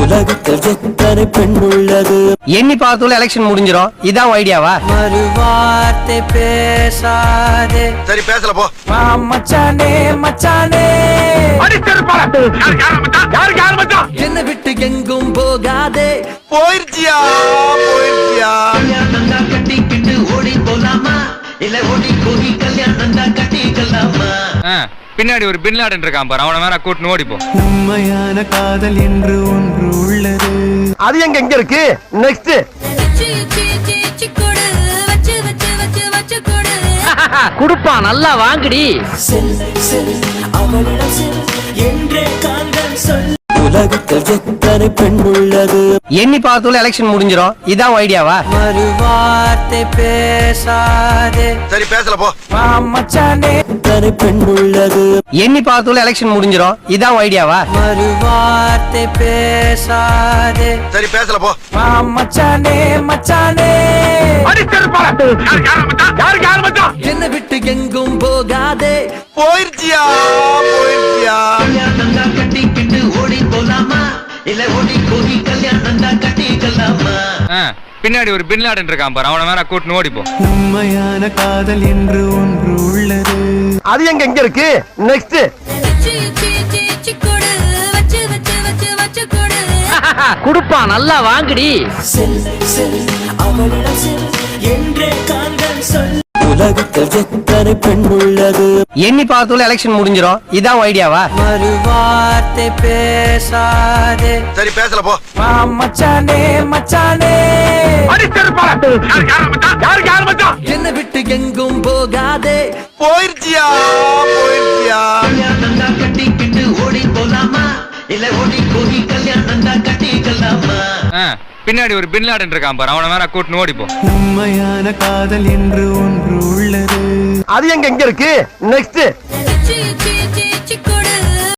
உலகத்தில் எத்தனை பெண் உள்ளது. எண்ணி பார்த்துள்ள எலெக்ஷன் முடிஞ்சிரும். இதான் ஐடியாவா? மறுவார்த்தை பேசாதே. சரி பேசல போ. மச்சானே மச்சானே என்ன விட்டு எங்கும் போகாதே. போயிருச்சியா போயிருச்சியா. கட்டிக்கிட்டு ஓடி போலாமா இல்ல ஓடி போய் கல்யாணம் தான் கட்டிக்கலாமா? பின்னாடி ஒரு பின் லாடன் இருக்கான் பாரு, அவன வேற கூட்டின்னு ஓடிப்போம். உண்மையான காதல் என்று ஒன்று உள்ளது. அது எங்க இருக்கு? நெக்ஸ்ட் குடுப்பா நல்லா வாங்குடி. உலகத்தில் எத்தனை பெண் உள்ளது. எண்ணி பார்த்துள்ள எலெக்ஷன் முடிஞ்சிரும். இதான் ஐடியாவா? மறுவார்த்தை பேசாதே. சரி பேசல போ. மச்சானே எத்தனை பெண் உள்ளது. எண்ணி பார்த்துள்ள எலெக்ஷன் முடிஞ்சிரும். இதான் ஐடியாவா? மறுவார்த்தை பேசாதே. சரி பேசல போ. மச்சானே மச்சானே என்ன விட்டு எங்கும் போகாதே. போயிருச்சியா போயிருச்சியா. கட்டிக்கிட்டு ஓடி போலாமா இல்ல ஓடி போய் கல்யாணம் தான் கட்டிக்கலாமா? பின்னாடி ஒரு பின் லாடன் இருக்கான் பாரு, அவன வேற கூட்டின்னு ஓடிப்போம். உண்மையான காதல் என்று ஒன்று உள்ளது. அது எங்க இருக்கு? நெக்ஸ்ட் குடுப்பா நல்லா வாங்குடி. உலகத்தில் எத்தனை பெண் உள்ளது. எண்ணி பார்த்துள்ள எலெக்ஷன் முடிஞ்சிரும். இதான் ஐடியாவா? மறுவார்த்தை பேசாதே. சரி பேசல போ. மச்சானே மச்சானே என்ன விட்டு எங்கும் போகாதே. போயிருச்சியா போயிருச்சியா. கட்டிக்கிட்டு ஓடி போலாமா இல்ல ஓடி போய் கல்யாணம் தான் கட்டிக்கலாமா? பின்னாடி ஒரு பின் லாடன் இருக்கான் பாரு, அவன வேற கூட்டின்னு ஓடிப்போம். உண்மையான காதல் என்று ஒன்று உள்ளது. அது எங்க இருக்கு? நெக்ஸ்ட்